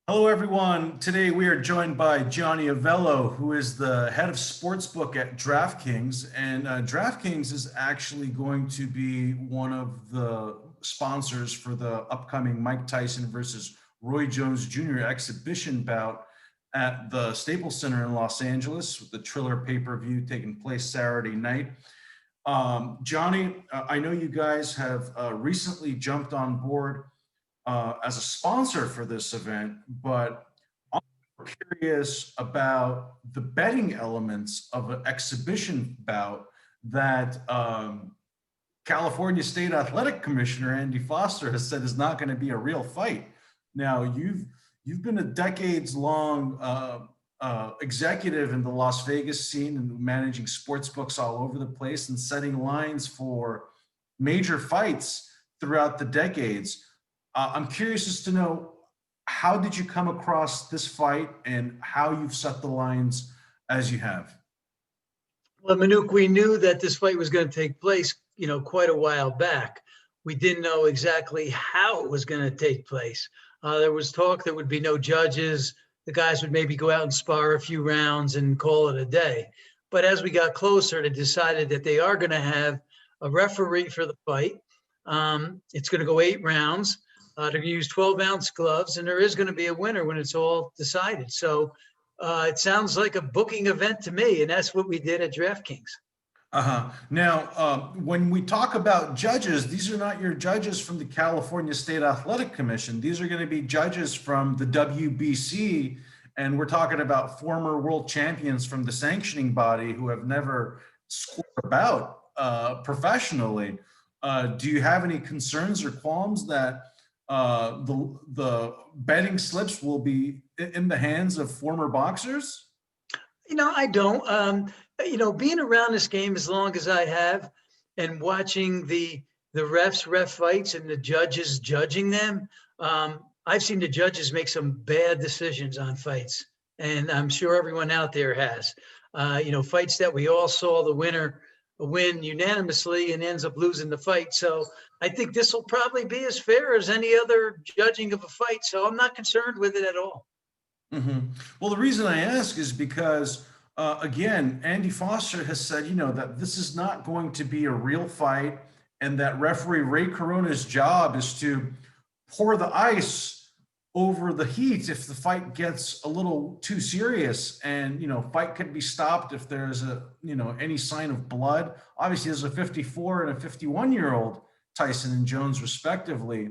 Hello, everyone. Today we are joined by Johnny Avello, who is the head of Sportsbook at Draftkings. And Draftkings is actually going to be one of the sponsors for the upcoming Mike Tyson versus Roy Jones Jr. exhibition bout at the Staples Center in Los Angeles, with the Triller pay-per-view taking place Saturday night. Johnny, I know you guys have recently jumped on board as a sponsor for this event, but I'm curious about the betting elements of an exhibition bout that California State Athletic Commissioner Andy Foster has said is not going to be a real fight. Now, you've been a decades-long executive in the Las Vegas scene and managing sports books all over the place and setting lines for major fights throughout the decades. I'm curious as to know, how did you come across this fight and how you've set the lines as you have? Well, Manuk, we knew that this fight was going to take place, quite a while back. We didn't know exactly how it was going to take place. There was talk there would be no judges. The guys would maybe go out and spar a few rounds and call it a day. But as we got closer, they decided that they are going to have a referee for the fight. It's going to go 8 rounds. They're going to use 12-ounce gloves, and there is going to be a winner when it's all decided. So it sounds like a booking event to me, and that's what we did at DraftKings. Now, when we talk about judges, these are not your judges from the California State Athletic Commission. These are going to be judges from the WBC, and we're talking about former world champions from the sanctioning body who have never scored a bout professionally. Do you have any concerns or qualms that the betting slips will be in the hands of former boxers? I don't. Being around this game as long as I have and watching the ref fights and the judges judging them, I've seen the judges make some bad decisions on fights, and I'm sure everyone out there has. Fights that we all saw the winner win unanimously and ends up losing the fight. So I think this will probably be as fair as any other judging of a fight. So I'm not concerned with it at all. Well, the reason I ask is because, again, Andy Foster has said, that this is not going to be a real fight, and that referee Ray Corona's job is to pour the ice over the heat if the fight gets a little too serious, and fight could be stopped if there's any sign of blood. Obviously, there's a 54 and a 51-year-old Tyson and Jones, respectively.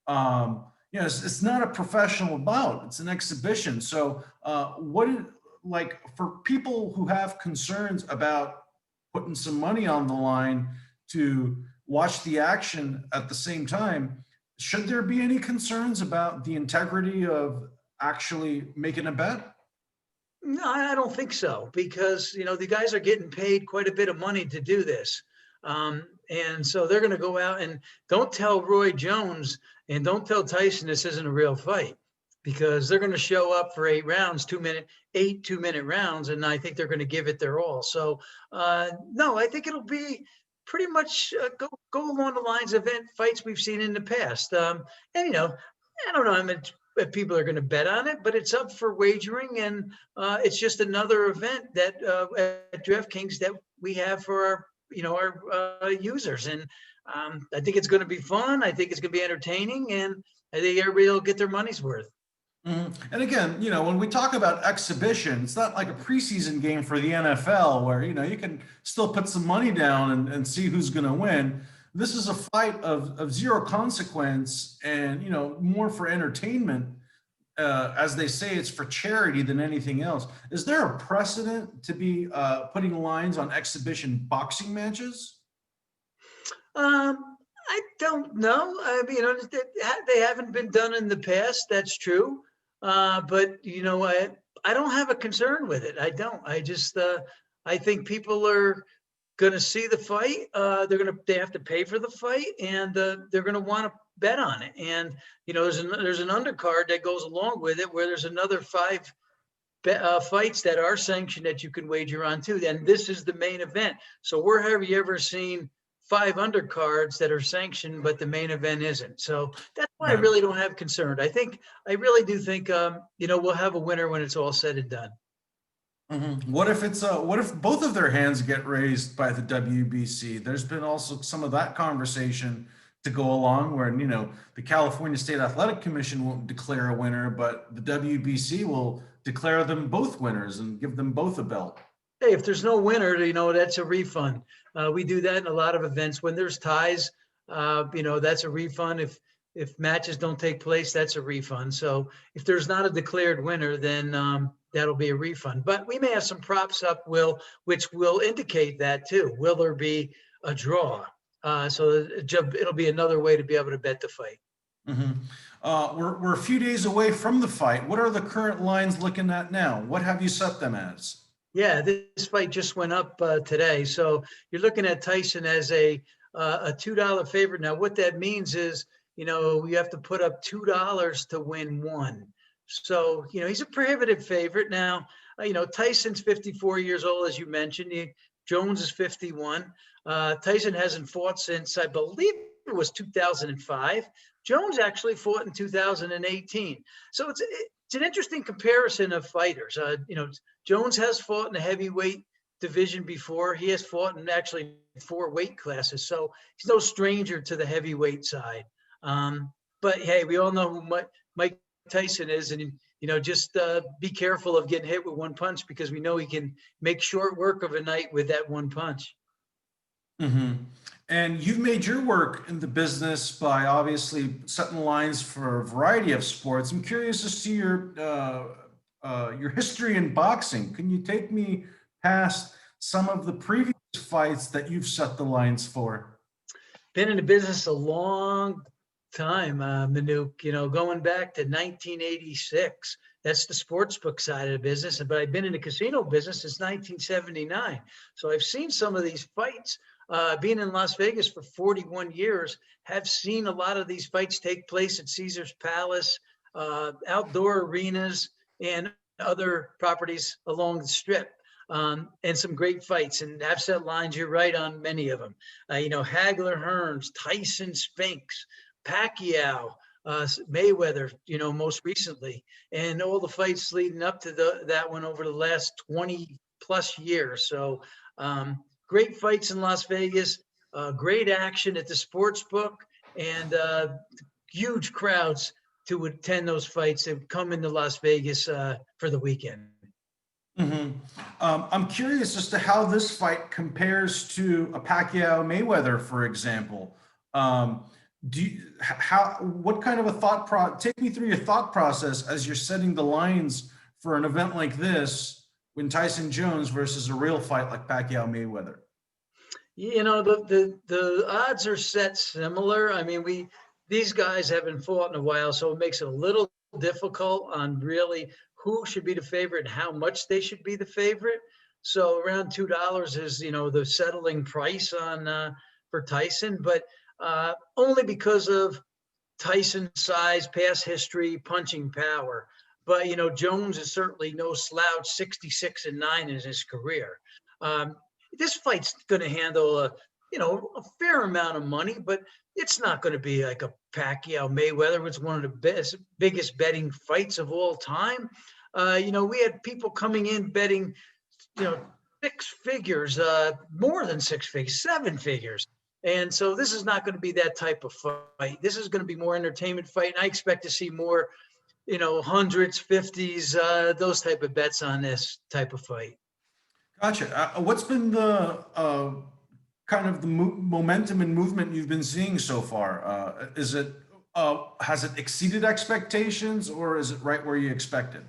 It's not a professional bout; it's an exhibition. So, for people who have concerns about putting some money on the line to watch the action at the same time, should there be any concerns about the integrity of actually making a bet? No, I don't think so, because the guys are getting paid quite a bit of money to do this, and so they're going to go out and don't tell Roy Jones and don't tell Tyson this isn't a real fight, because they're going to show up for 8 rounds, 2-minute rounds, and I think they're going to give it their all. So no, I think it'll be pretty much go along the lines of fights we've seen in the past. And I don't know if people are going to bet on it, but it's up for wagering, and it's just another event that at DraftKings that we have for our users. And I think it's going to be fun. I think it's going to be entertaining, and I think everybody will get their money's worth. And again, when we talk about exhibition, it's not like a preseason game for the NFL where, you can still put some money down and see who's going to win. This is a fight of zero consequence and, more for entertainment. As they say, it's for charity than anything else. Is there a precedent to be putting lines on exhibition boxing matches? I don't know. They haven't been done in the past. That's true. But I don't have a concern with it. I don't. I think people are going to see the fight. They have to pay for the fight, and they're going to want to bet on it. And there's an undercard that goes along with it, where there's another 5 fights that are sanctioned that you can wager on too. And this is the main event. So where have you ever seen 5 undercards that are sanctioned, but the main event isn't. So that's why I Right. really don't have concern. I really do think, we'll have a winner when it's all said and done. What if what if both of their hands get raised by the WBC? There's been also some of that conversation to go along where, the California State Athletic Commission won't declare a winner, but the WBC will declare them both winners and give them both a belt. Hey, if there's no winner, that's a refund. We do that in a lot of events. When there's ties, that's a refund. If matches don't take place, that's a refund. So if there's not a declared winner, then that'll be a refund. But we may have some props up, which will indicate that too. Will there be a draw? So it'll be another way to be able to bet the fight. hmm we're a few days away from the fight. What are the current lines looking at now? What have you set them as? Yeah, this fight just went up today. So you're looking at Tyson as a $2 favorite. Now, what that means is, you have to put up $2 to win one. So, he's a prohibitive favorite. Now, Tyson's 54 years old, as you mentioned. Jones is 51. Tyson hasn't fought since, I believe it was 2005. Jones actually fought in 2018. So it's an interesting comparison of fighters. Jones has fought in the heavyweight division before. He has fought in actually 4 weight classes. So he's no stranger to the heavyweight side. But hey, we all know who Mike Tyson is. And, just be careful of getting hit with one punch, because we know he can make short work of a night with that one punch. hmm And you've made your work in the business by obviously setting lines for a variety of sports. I'm curious as to your history in boxing. Can you take me past some of the previous fights that you've set the lines for? Been in the business a long time, Manuk, going back to 1986. That's the sportsbook side of the business. But I've been in the casino business since 1979. So I've seen some of these fights. Being in Las Vegas for 41 years, have seen a lot of these fights take place at Caesar's Palace, outdoor arenas, and other properties along the strip. And some great fights, and have set lines. You're right on many of them. Hagler Hearns, Tyson Spinks, Pacquiao, Mayweather, most recently, and all the fights leading up to that one over the last 20 plus years. So great fights in Las Vegas, great action at the Sportsbook, and huge crowds to attend those fights that come into Las Vegas for the weekend. hmm I'm curious as to how this fight compares to a Pacquiao Mayweather, for example. What kind of a take me through your thought process as you're setting the lines for an event like this when Tyson Jones versus a real fight like Pacquiao Mayweather? The odds are set similar. I mean, these guys haven't fought in a while, so it makes it a little difficult on really who should be the favorite and how much they should be the favorite. So around $2 is, the settling price on for Tyson, but only because of Tyson's size, past history, punching power. But, Jones is certainly no slouch, 66-9 in his career. This fight's going to handle a fair amount of money, but it's not going to be like a Pacquiao Mayweather. It's one of the biggest betting fights of all time. We had people coming in betting, 6 figures, more than 6 figures, 7 figures. And so this is not going to be that type of fight. This is going to be more entertainment fight. And I expect to see more, hundreds, 50s, those type of bets on this type of fight. Gotcha. What's been the kind of the momentum and movement you've been seeing so far? Has it exceeded expectations, or is it right where you expected?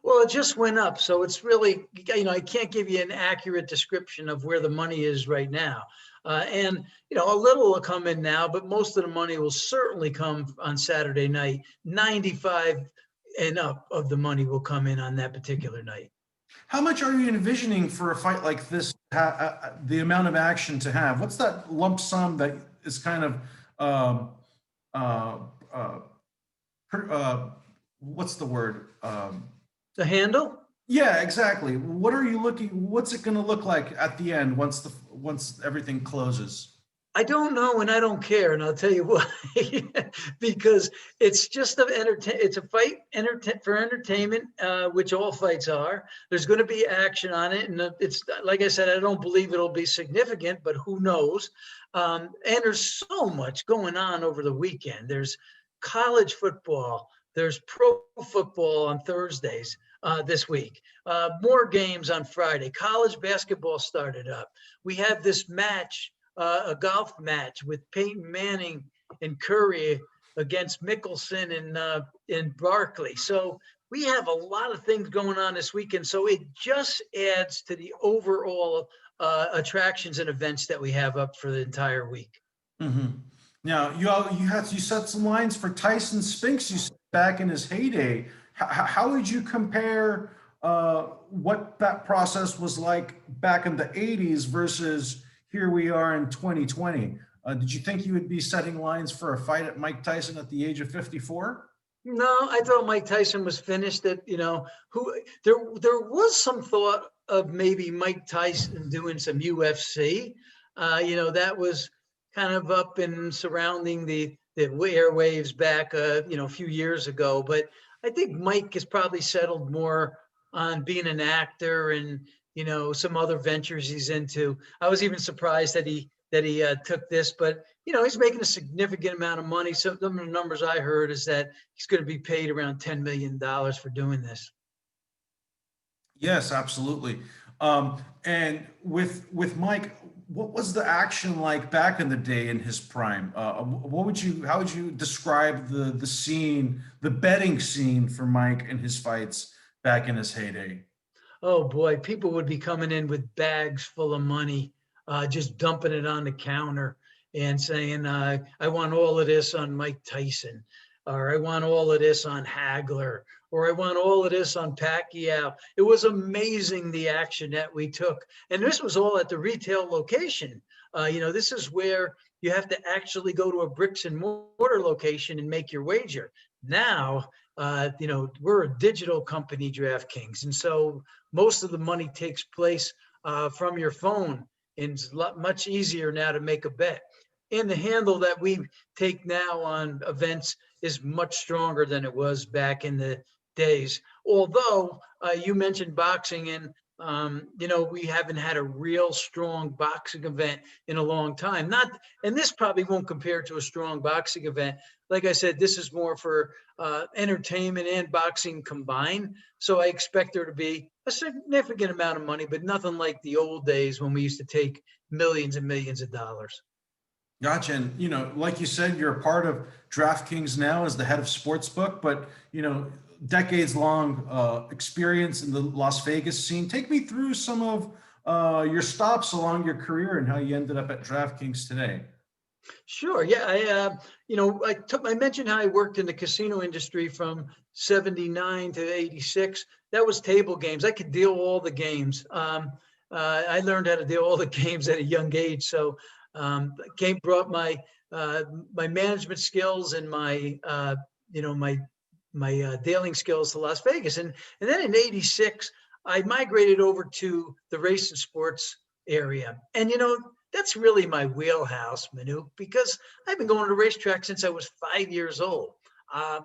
Well, it just went up. So it's really, I can't give you an accurate description of where the money is right now. And a little will come in now, but most of the money will certainly come on Saturday night. 95 and up of the money will come in on that particular night. How much are you envisioning for a fight like this, the amount of action to have? What's that lump sum that is kind of, what's the word? The handle? Yeah, exactly. What's it going to look like at the end once everything closes? I don't know, and I don't care, and I'll tell you why. Because it's just it's a fight for entertainment, which all fights are. There's going to be action on it, and it's like I said, I don't believe it'll be significant, but who knows? And there's so much going on over the weekend. There's college football. There's pro football on Thursdays this week. More games on Friday. College basketball started up. We have this match, a golf match with Peyton Manning and Curry against Mickelson in Barkley. So we have a lot of things going on this weekend. So it just adds to the overall attractions and events that we have up for the entire week. Mm-hmm. Now you set some lines for Tyson Spinks. You said back in his heyday. How would you compare what that process was like back in the '80s versus here we are in 2020? Did you think you would be setting lines for a fight at Mike Tyson at the age of 54? No, I thought Mike Tyson was finished. That there was some thought of maybe Mike Tyson doing some UFC. That was kind of up and surrounding the airwaves back a few years ago. But I think Mike has probably settled more on being an actor and some other ventures he's into. I was even surprised that he took this, but he's making a significant amount of money. So some of the numbers I heard is that he's going to be paid around $10 million for doing this. Yes, absolutely. And with Mike, what was the action like back in the day in his prime? How would you describe the scene, the betting scene for Mike and his fights back in his heyday? Oh boy, people would be coming in with bags full of money, just dumping it on the counter and saying, I want all of this on Mike Tyson, or I want all of this on Hagler, or I want all of this on Pacquiao. It was amazing the action that we took. And this was all at the retail location. This is where you have to actually go to a bricks and mortar location and make your wager. Now, we're a digital company, DraftKings. And so most of the money takes place from your phone. And it's much easier now to make a bet. And the handle that we take now on events is much stronger than it was back in the days. Although you mentioned boxing, and we haven't had a real strong boxing event in a long time. And this probably won't compare to a strong boxing event. Like I said, this is more for entertainment and boxing combined. So I expect there to be a significant amount of money, but nothing like the old days when we used to take millions and millions of dollars. Gotcha. And, like you said, you're a part of DraftKings now as the head of Sportsbook, but, decades long experience in the Las Vegas scene. Take me through some of your stops along your career and how you ended up at DraftKings today. Sure. Yeah. I mentioned how I worked in the casino industry from 79 to 86. That was table games. I could deal all the games. I learned how to deal all the games at a young age. So brought my management skills and my dealing skills to Las Vegas. And then in 86, I migrated over to the race and sports area. And, that's really my wheelhouse, Manu, because I've been going to racetrack since I was 5 years old. I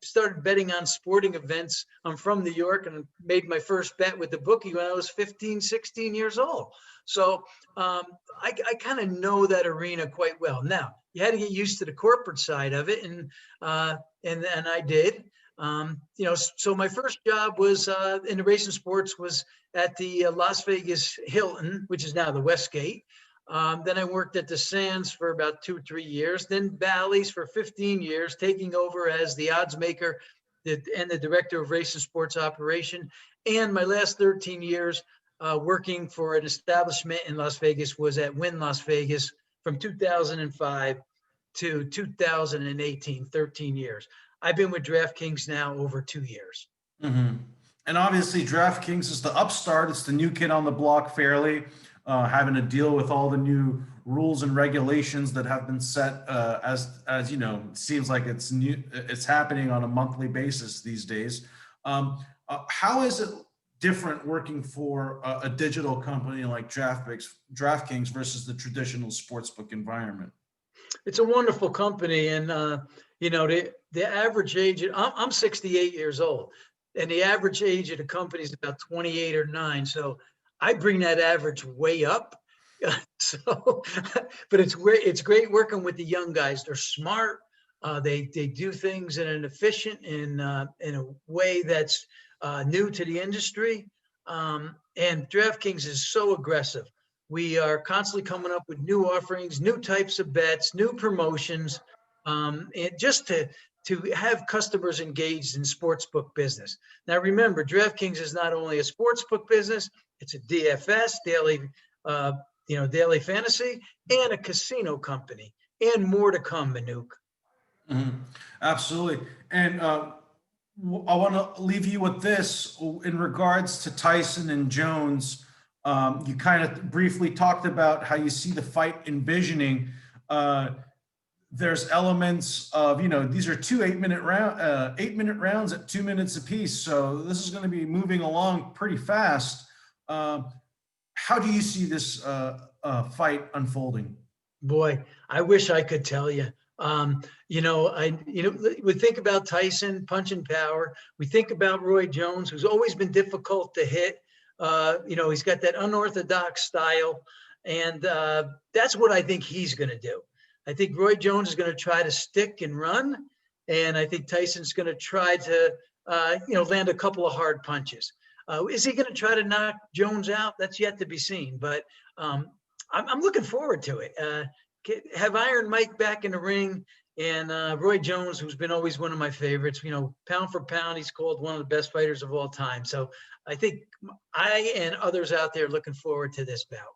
started betting on sporting events. I'm from New York and made my first bet with the bookie when I was 15, 16 years old. So I kind of know that arena quite well. Now, you had to get used to the corporate side of it, and I did. So my first job was in the racing sports was at the Las Vegas Hilton, which is now the Westgate. Then I worked at the Sands for about 2 or 3 years, then Bally's for 15 years, taking over as the odds maker and the director of race and sports operation. And my last 13 years working for an establishment in Las Vegas was at Wynn Las Vegas from 2005 to 2018, 13 years. I've been with DraftKings now over 2 years. Mm-hmm. And obviously, DraftKings is the upstart. It's the new kid on the block, fairly having to deal with all the new rules and regulations that have been set. As you know, it seems like it's new. It's happening on a monthly basis these days. How is it different working for a digital company like DraftKings versus the traditional sportsbook environment? It's a wonderful company, and the average age. I'm 68 years old, and the average age of the company is about 28 or 9. So I bring that average way up. So, but it's great working with the young guys. They're smart. They do things in an efficient in a way that's new to the industry. And DraftKings is so aggressive. We are constantly coming up with new offerings, new types of bets, new promotions, and just to have customers engaged in sportsbook business. Now, remember, DraftKings is not only a sportsbook business; it's a DFS, daily fantasy, and a casino company, and more to come, Manuk. Mhm. Absolutely. And I want to leave you with this in regards to Tyson and Jones. You kind of briefly talked about how you see the fight envisioning. There's elements of, these are two 8-minute rounds at 2 minutes apiece. So this is going to be moving along pretty fast. How do you see this fight unfolding? Boy, I wish I could tell you. We think about Tyson, punch and power. We think about Roy Jones, who's always been difficult to hit. He's got that unorthodox style, and that's what I think he's going to do. I think Roy Jones is going to try to stick and run, and I think Tyson's going to try to, land a couple of hard punches. Is he going to try to knock Jones out? That's yet to be seen, but I'm looking forward to it. Have Iron Mike back in the ring, and Roy Jones, who's been always one of my favorites. Pound for pound, he's called one of the best fighters of all time. So I think I and others out there looking forward to this bout.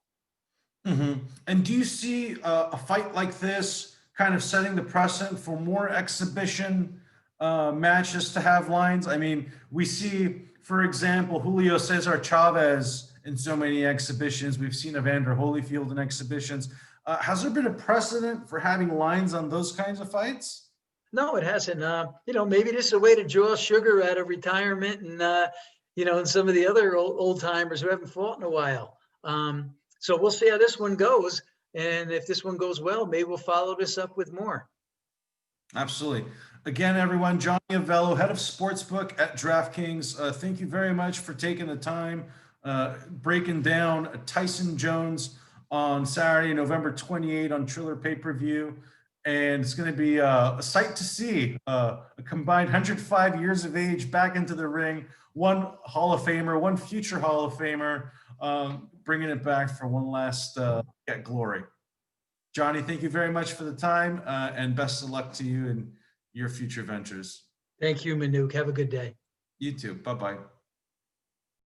And do you see a fight like this kind of setting the precedent for more exhibition matches to have lines? I mean, we see, for example, Julio Cesar Chavez in so many exhibitions. We've seen Evander Holyfield in exhibitions. Has there been a precedent for having lines on those kinds of fights? No, it hasn't. Maybe this is a way to draw Sugar out of retirement, and some of the other old timers who haven't fought in a while. So we'll see how this one goes, and if this one goes well, maybe we'll follow this up with more. Absolutely. Again, everyone, Johnny Avello, head of Sportsbook at DraftKings. Thank you very much for taking the time breaking down Tyson Jones on Saturday, November 28 on Triller pay-per-view. And it's going to be a sight to see a combined 105 years of age back into the ring, one Hall of Famer, one future Hall of Famer, bringing it back for one last glory. Johnny, thank you very much for the time, and best of luck to you in your future ventures. Thank you, Manuk. Have a good day. You too. Bye-bye.